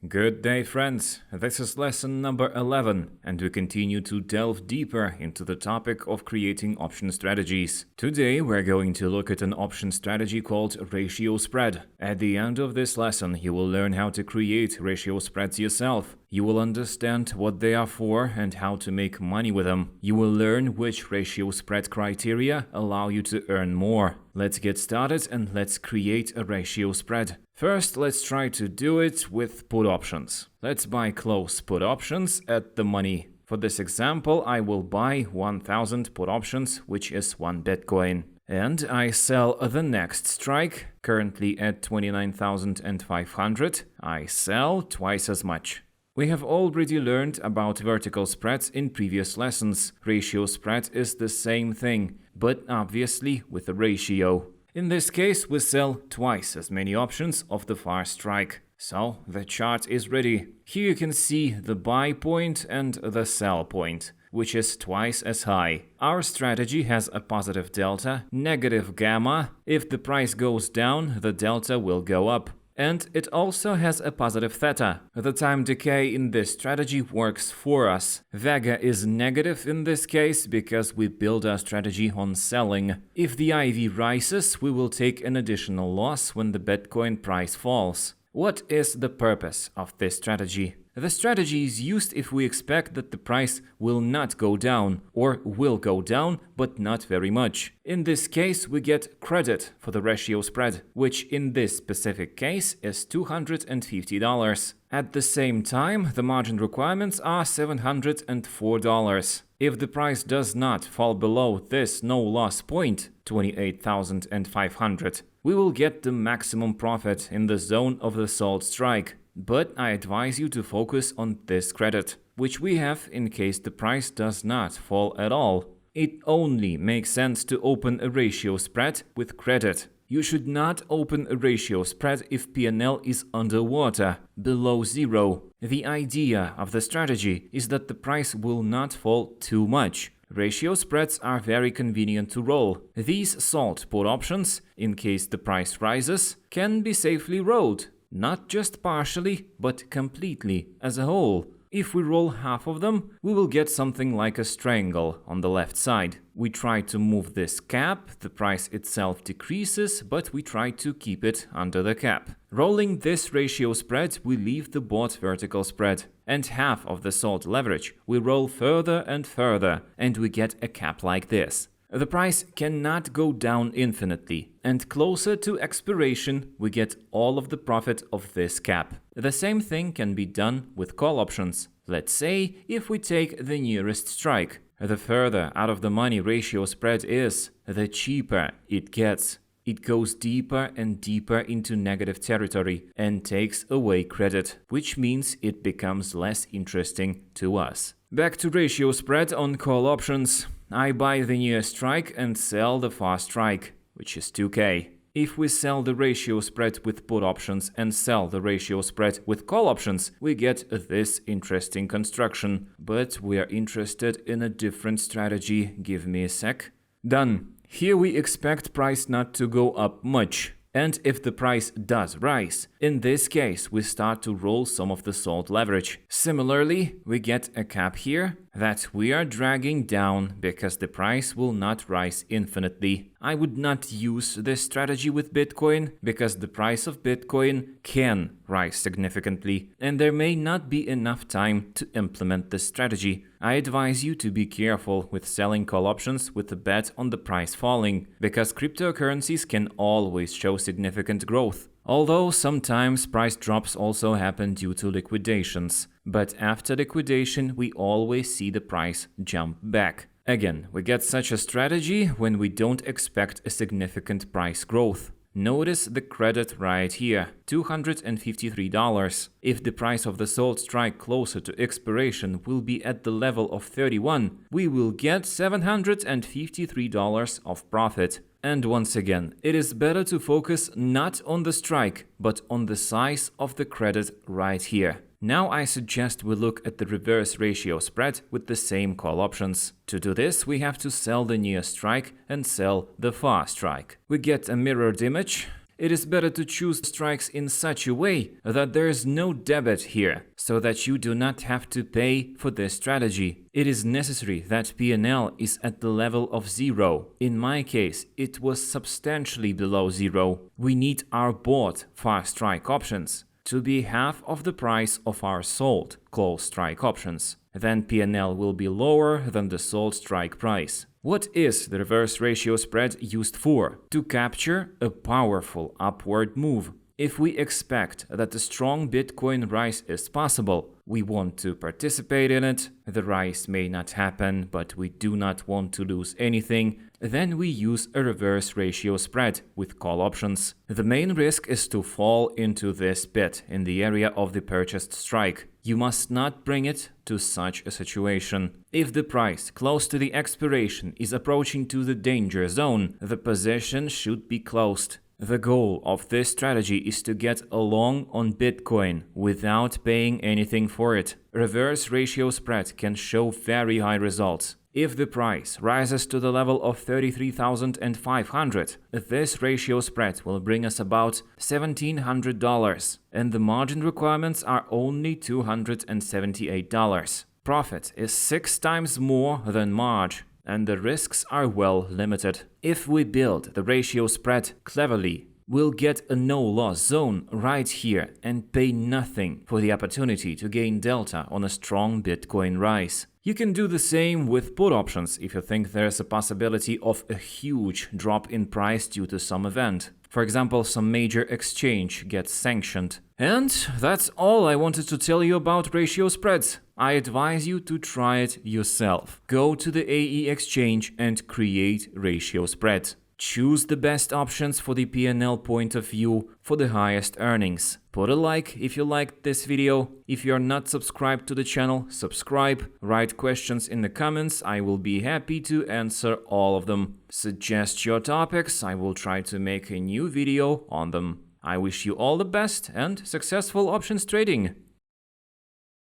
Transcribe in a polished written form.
Good day, friends. This is lesson number 11, and we continue to delve deeper into the topic of creating option strategies. Today, we're going to look at an option strategy called ratio spread. At the end of this lesson, you will learn how to create ratio spreads yourself. You will understand what they are for and how to make money with them. You will learn which ratio spread criteria allow you to earn more. Let's get started and let's create a ratio spread. First, let's try to do it with put options. Let's buy close put options at the money. For this example, I will buy 1000 put options, which is 1 Bitcoin. And I sell the next strike, currently at 29,500. I sell twice as much. We have already learned about vertical spreads in previous lessons. Ratio spread is the same thing, but obviously with a ratio. In this case, we sell twice as many options of the far strike. So the chart is ready. Here you can see the buy point and the sell point, which is twice as high. Our strategy has a positive delta, negative gamma. If the price goes down, the delta will go up. And it also has a positive theta. The time decay in this strategy works for us. Vega is negative in this case because we build our strategy on selling. If the IV rises, we will take an additional loss when the Bitcoin price falls. What is the purpose of this strategy? The strategy is used if we expect that the price will not go down or will go down, but not very much. In this case, we get credit for the ratio spread, which in this specific case is $250. At the same time, the margin requirements are $704. If the price does not fall below this no-loss point, 28,500, we will get the maximum profit in the zone of the sold strike. But I advise you to focus on this credit, which we have in case the price does not fall at all. It only makes sense to open a ratio spread with credit. You should not open a ratio spread if P&L is underwater, below zero. The idea of the strategy is that the price will not fall too much. Ratio spreads are very convenient to roll. These sold put options, in case the price rises, can be safely rolled. Not just partially, but completely, as a whole. If we roll half of them, we will get something like a triangle on the left side. We try to move this cap, the price itself decreases, but we try to keep it under the cap. Rolling this ratio spread, we leave the bought vertical spread. And half of the sold leverage we roll further and further, and we get a cap like this. The price cannot go down infinitely, and closer to expiration, we get all of the profit of this cap. The same thing can be done with call options. Let's say if we take the nearest strike. The further out of the money ratio spread is, the cheaper it gets. It goes deeper and deeper into negative territory and takes away credit, which means it becomes less interesting to us. Back to ratio spread on call options. I buy the near strike and sell the far strike, which is 2K. If we sell the ratio spread with put options and sell the ratio spread with call options, we get this interesting construction. But we are interested in a different strategy. Give me a sec. Done. Here we expect price not to go up much. And if the price does rise, in this case we start to roll some of the sold leverage. Similarly, we get a cap here that we are dragging down because the price will not rise infinitely. I would not use this strategy with Bitcoin because the price of Bitcoin can rise significantly and there may not be enough time to implement this strategy. I advise you to be careful with selling call options with a bet on the price falling because cryptocurrencies can always show significant growth. Although sometimes price drops also happen due to liquidations, but after liquidation we always see the price jump back. Again, we get such a strategy when we don't expect a significant price growth. Notice the credit right here, $253. If the price of the sold strike closer to expiration will be at the level of 31, we will get $753 of profit. And once again, it is better to focus not on the strike, but on the size of the credit right here. Now I suggest we look at the reverse ratio spread with the same call options. To do this, we have to sell the near strike and sell the far strike. We get a mirrored image. It is better to choose strikes in such a way that there is no debit here, so that you do not have to pay for this strategy. It is necessary that P&L is at the level of 0. In my case, it was substantially below 0. We need our bought fast strike options to be half of the price of our sold close strike options. Then P&L will be lower than the sold strike price. What is the reverse ratio spread used for? To capture a powerful upward move. If we expect that a strong Bitcoin rise is possible, we want to participate in it, the rise may not happen, but we do not want to lose anything, then we use a reverse ratio spread with call options. The main risk is to fall into this pit in the area of the purchased strike. You must not bring it to such a situation. If the price close to the expiration is approaching to the danger zone, the position should be closed. The goal of this strategy is to get a long on Bitcoin without paying anything for it. Reverse ratio spread can show very high results. If the price rises to the level of 33,500, this ratio spread will bring us about $1,700, and the margin requirements are only $278. Profit is 6 times more than margin, and the risks are well limited. If we build the ratio spread cleverly, we'll get a no-loss zone right here and pay nothing for the opportunity to gain delta on a strong Bitcoin rise. You can do the same with put options if you think there's a possibility of a huge drop in price due to some event. For example, some major exchange gets sanctioned. And that's all I wanted to tell you about ratio spreads. I advise you to try it yourself. Go to the AE exchange and create ratio spread. Choose the best options for the P&L point of view for the highest earnings. Put a like if you liked this video. If you're not subscribed to the channel, subscribe. Write questions in the comments. I will be happy to answer all of them. Suggest your topics. I will try to make a new video on them. I wish you all the best and successful options trading.